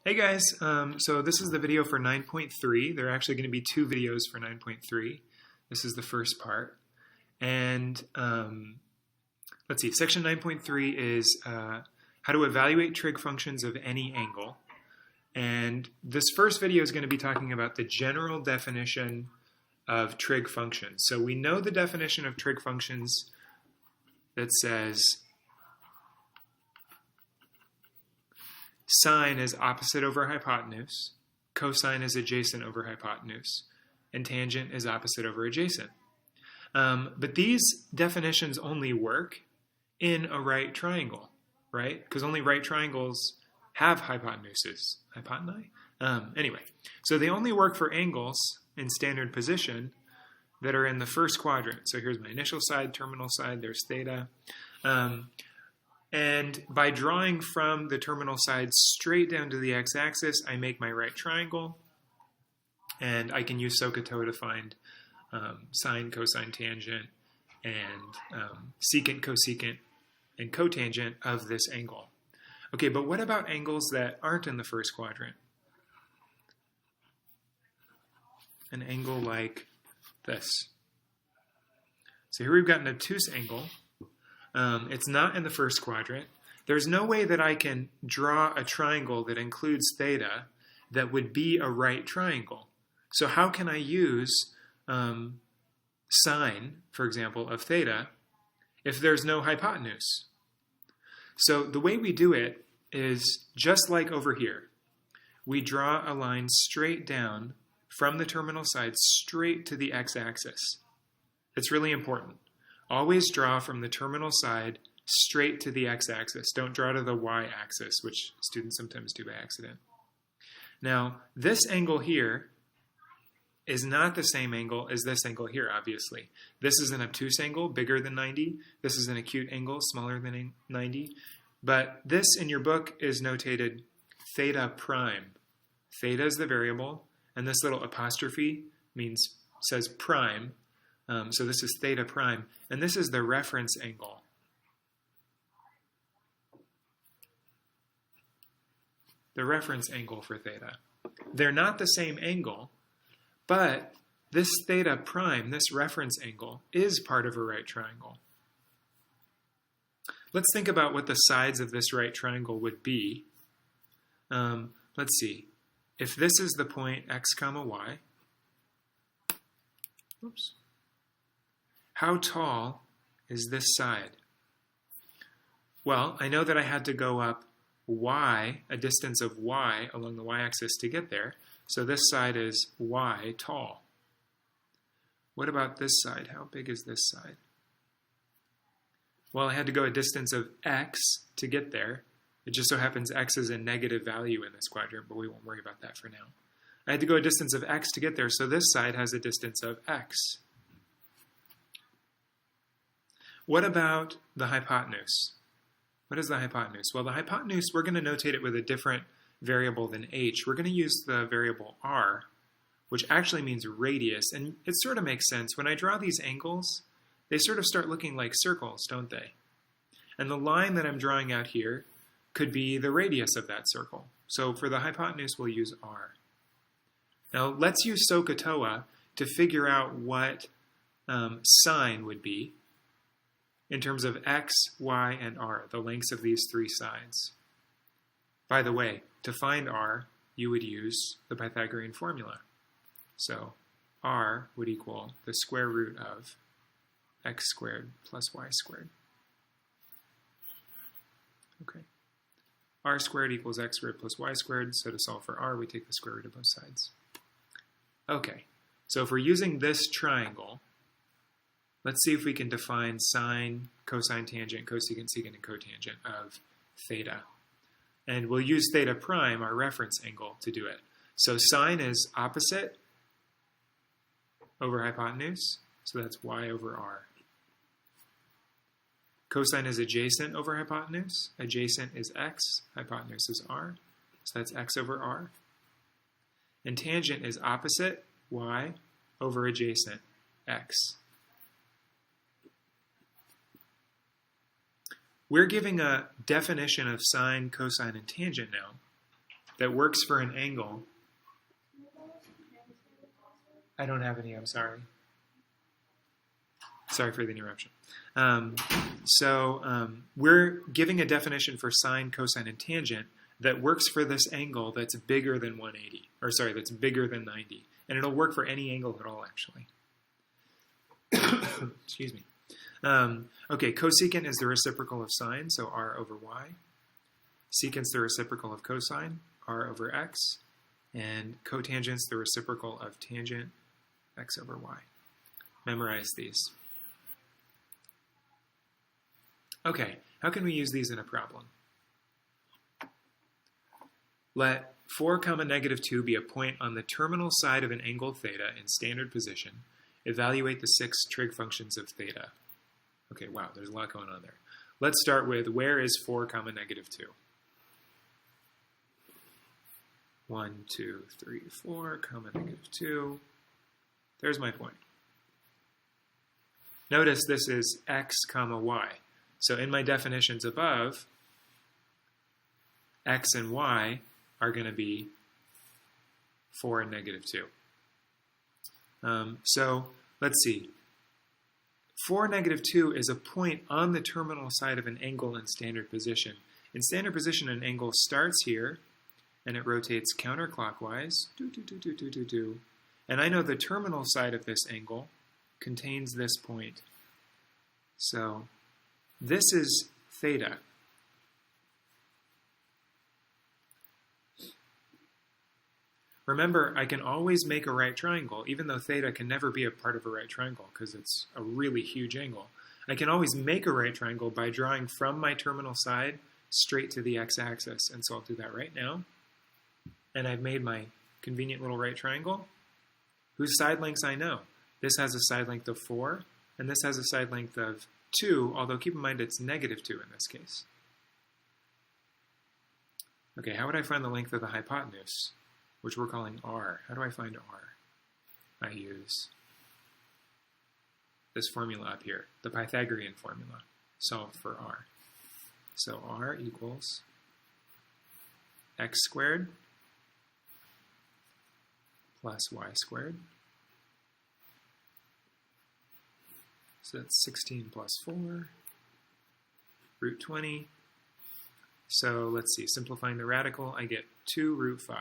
Hey guys, so this is the video for 9.3. There are actually going to be two videos for 9.3. This is the first part. And let's see, section 9.3 is how to evaluate trig functions of any angle. And this first video is going to be talking about the general definition of trig functions. So we know the definition of trig functions that says sine is opposite over hypotenuse, cosine is adjacent over hypotenuse, and tangent is opposite over adjacent. But these definitions only work in a right triangle, right? Because only right triangles have hypotenuses. Hypoteni? Anyway, so they only work for angles in standard position that are in the first quadrant. So here's my initial side, terminal side, there's theta. And by drawing from the terminal side straight down to the x-axis, I make my right triangle. And I can use SOHCAHTOA to find sine, cosine, tangent, and secant, cosecant, and cotangent of this angle. Okay, but what about angles that aren't in the first quadrant? An angle like this. So here we've got an obtuse angle. It's not in the first quadrant. There's no way that I can draw a triangle that includes theta that would be a right triangle. So how can I use sine, for example, of theta if there's no hypotenuse? So the way we do it is just like over here. We draw a line straight down from the terminal side straight to the x-axis. It's really important. Always draw from the terminal side straight to the x-axis. Don't draw to the y-axis, which students sometimes do by accident. Now, this angle here is not the same angle as this angle here, obviously. This is an obtuse angle, bigger than 90. This is an acute angle, smaller than 90. But this in your book is notated theta prime. Theta is the variable, and this little apostrophe says prime. So this is theta prime, and this is the reference angle. The reference angle for theta. They're not the same angle, but this theta prime, this reference angle, is part of a right triangle. Let's think about what the sides of this right triangle would be. Let's see. If this is the point x comma y, oops. How tall is this side? Well, I know that I had to go up y, a distance of y along the y-axis to get there. So this side is y tall. What about this side? How big is this side? Well, I had to go a distance of x to get there. It just so happens x is a negative value in this quadrant, but we won't worry about that for now. I had to go a distance of x to get there, so this side has a distance of x. What about the hypotenuse? What is the hypotenuse? Well, the hypotenuse, we're going to notate it with a different variable than h. We're going to use the variable r, which actually means radius. And it sort of makes sense. When I draw these angles, they sort of start looking like circles, don't they? And the line that I'm drawing out here could be the radius of that circle. So for the hypotenuse, we'll use r. Now, let's use SOHCAHTOA to figure out what sine would be in terms of x, y, and r, the lengths of these three sides. By the way, to find r, you would use the Pythagorean formula. So r would equal the square root of x squared plus y squared. Okay. R squared equals x squared plus y squared, so to solve for r, we take the square root of both sides. Okay, so if we're using this triangle, let's see if we can define sine, cosine, tangent, cosecant, secant, and cotangent of theta. And we'll use theta prime, our reference angle, to do it. So sine is opposite over hypotenuse, so that's y over r. Cosine is adjacent over hypotenuse. Adjacent is x, hypotenuse is r, so that's x over r. And tangent is opposite, y, over adjacent, x. We're giving a definition of sine, cosine, and tangent now. that works for an angle. I don't have any, I'm sorry. Sorry for the interruption. We're giving a definition for sine, cosine, and tangent that works for this angle that's bigger than 180, or sorry, that's bigger than 90. And it'll work for any angle at all, actually. Excuse me. Okay, cosecant is the reciprocal of sine, so r over y. Secant's the reciprocal of cosine, r over x. And cotangent's the reciprocal of tangent, x over y. Memorize these. Okay, how can we use these in a problem? Let 4, negative 2 be a point on the terminal side of an angle theta in standard position. Evaluate the 6 trig functions of theta. Okay, wow, there's a lot going on there. Let's start with, where is 4, negative 2? 1, 2, 3, 4, negative 2. There's my point. Notice this is x, y. So in my definitions above, x and y are going to be 4 and negative 2. So let's see. 4, negative 2 is a point on the terminal side of an angle in standard position. In standard position, an angle starts here, and it rotates counterclockwise. And I know the terminal side of this angle contains this point. So this is theta. Remember, I can always make a right triangle, even though theta can never be a part of a right triangle because it's a really huge angle. I can always make a right triangle by drawing from my terminal side straight to the x-axis. And so I'll do that right now. And I've made my convenient little right triangle, whose side lengths I know. This has a side length of 4, and this has a side length of 2, although keep in mind it's negative 2 in this case. Okay, how would I find the length of the hypotenuse, which we're calling r? How do I find r? I use this formula up here, the Pythagorean formula, solved for r. So r equals x squared plus y squared. So that's 16 plus 4, root 20. So let's see, simplifying the radical, I get 2 root 5.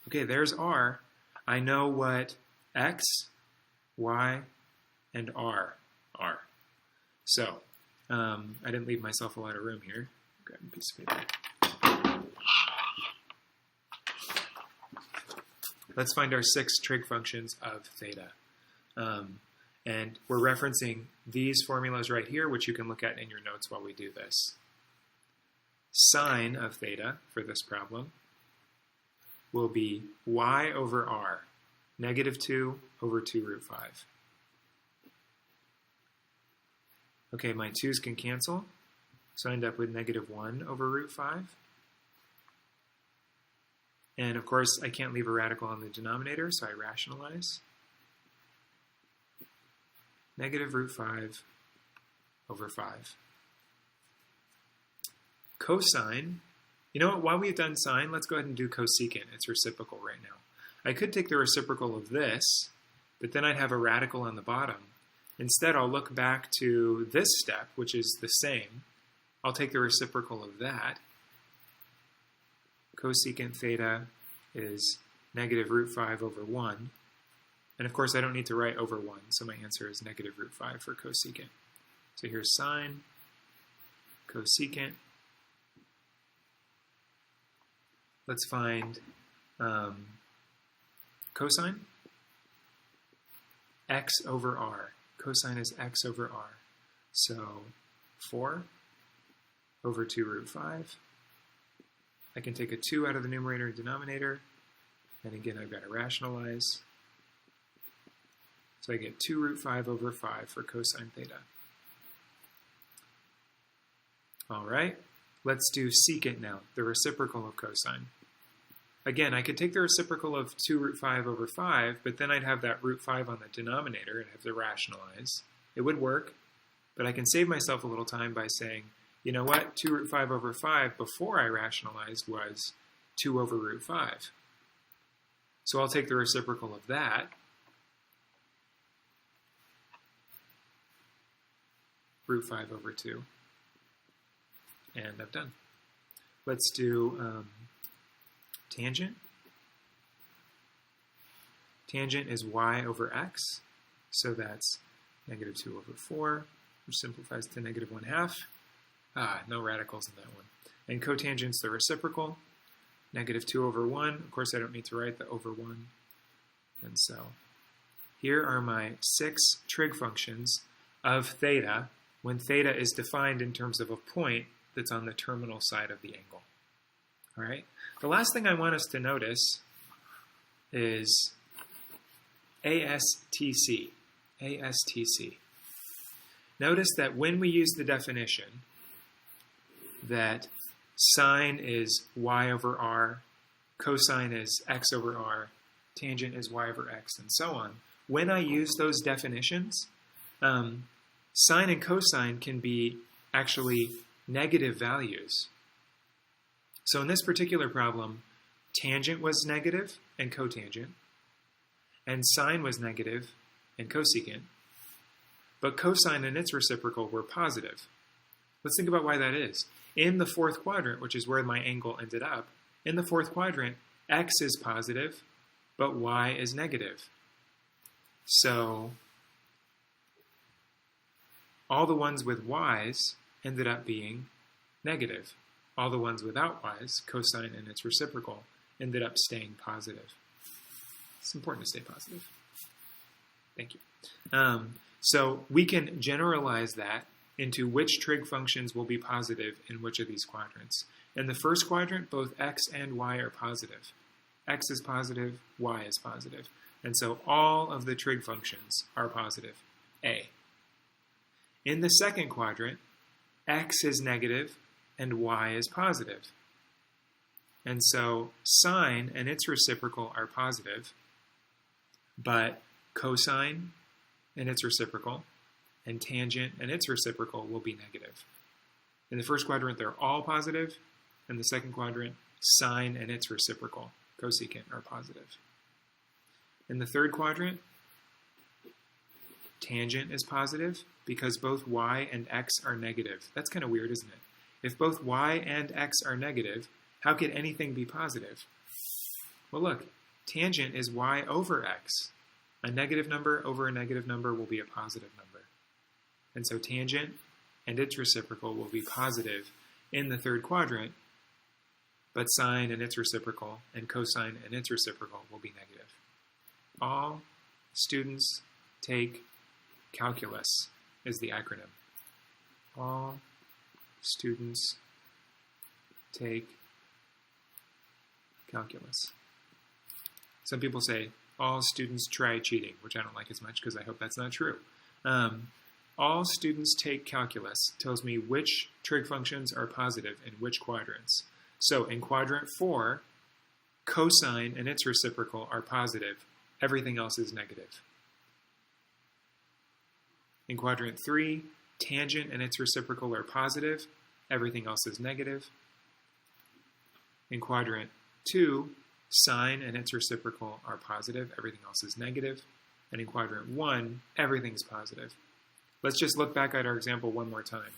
Okay, there's r. I know what x, y, and r are. So, I didn't leave myself a lot of room here. Grab a piece of paper. Let's find our 6 trig functions of theta. And we're referencing these formulas right here, which you can look at in your notes while we do this. Sine of theta for this problem will be y over r, negative 2 over 2 root 5. Okay, my 2's can cancel, so I end up with negative 1 over root 5. And of course, I can't leave a radical on the denominator, so I rationalize. Negative root 5 over 5. Cosine, you know what, while we've done sine, let's go ahead and do cosecant. It's reciprocal right now. I could take the reciprocal of this, but then I'd have a radical on the bottom. Instead, I'll look back to this step, which is the same. I'll take the reciprocal of that. Cosecant theta is negative root 5 over 1. And of course, I don't need to write over 1, so my answer is negative root 5 for cosecant. So here's sine, cosecant. Let's find cosine. X over r. Cosine is x over r. So 4 over 2 root 5. I can take a 2 out of the numerator and denominator. And again, I've got to rationalize. So I get 2 root 5 over 5 for cosine theta. All right, let's do secant now, the reciprocal of cosine. Again, I could take the reciprocal of 2 root 5 over 5, but then I'd have that root 5 on the denominator and have to rationalize. It would work, but I can save myself a little time by saying, you know what, 2 root 5 over 5 before I rationalized was 2 over root 5. So I'll take the reciprocal of that, root 5 over 2, and I'm done. Let's do tangent. Tangent is y over x, so that's negative 2 over 4, which simplifies to negative 1/2. No radicals in that one. And cotangent's the reciprocal, negative 2 over 1. Of course, I don't need to write the over 1. And so here are my 6 trig functions of theta when theta is defined in terms of a point that's on the terminal side of the angle. All right. The last thing I want us to notice is ASTC. ASTC. Notice that when we use the definition that sine is y over r, cosine is x over r, tangent is y over x, and so on, when I use those definitions, sine and cosine can be actually negative values. So in this particular problem, tangent was negative and cotangent, and sine was negative and cosecant, but cosine and its reciprocal were positive. Let's think about why that is. In the fourth quadrant, which is where my angle ended up, in the fourth quadrant, x is positive, but y is negative. So all the ones with y's ended up being negative. All the ones without y's, cosine and its reciprocal, ended up staying positive. It's important to stay positive. Thank you. So we can generalize that into which trig functions will be positive in which of these quadrants. In the first quadrant, both x and y are positive. X is positive, y is positive. And so all of the trig functions are positive, A. In the second quadrant, x is negative and y is positive. And so sine and its reciprocal are positive, but cosine and its reciprocal and tangent and its reciprocal will be negative. In the first quadrant, they're all positive. In the second quadrant, sine and its reciprocal, cosecant, are positive. In the third quadrant, tangent is positive because both y and x are negative. That's kind of weird, isn't it? If both y and x are negative, how could anything be positive? Well, look, tangent is y over x. A negative number over a negative number will be a positive number. And so tangent and its reciprocal will be positive in the third quadrant, but sine and its reciprocal and cosine and its reciprocal will be negative. All students take calculus is the acronym. All students take calculus. Some people say, all students try cheating, which I don't like as much because I hope that's not true. All students take calculus tells me which trig functions are positive in which quadrants. So in quadrant 4, cosine and its reciprocal are positive. Everything else is negative. In quadrant 3, tangent and its reciprocal are positive. Everything else is negative. In quadrant 2, sine and its reciprocal are positive. Everything else is negative. And in quadrant 1, everything's positive. Let's just look back at our example one more time.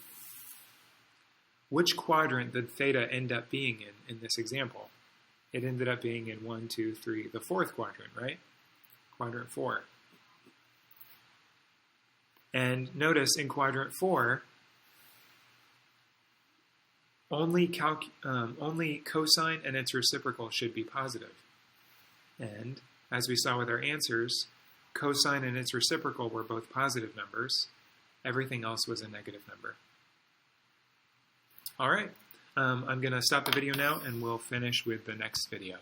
Which quadrant did theta end up being in this example? It ended up being in 1, 2, 3, the fourth quadrant, right? Quadrant 4. And notice in quadrant 4, only cosine and its reciprocal should be positive. And as we saw with our answers, cosine and its reciprocal were both positive numbers. Everything else was a negative number. All right, I'm going to stop the video now and we'll finish with the next video.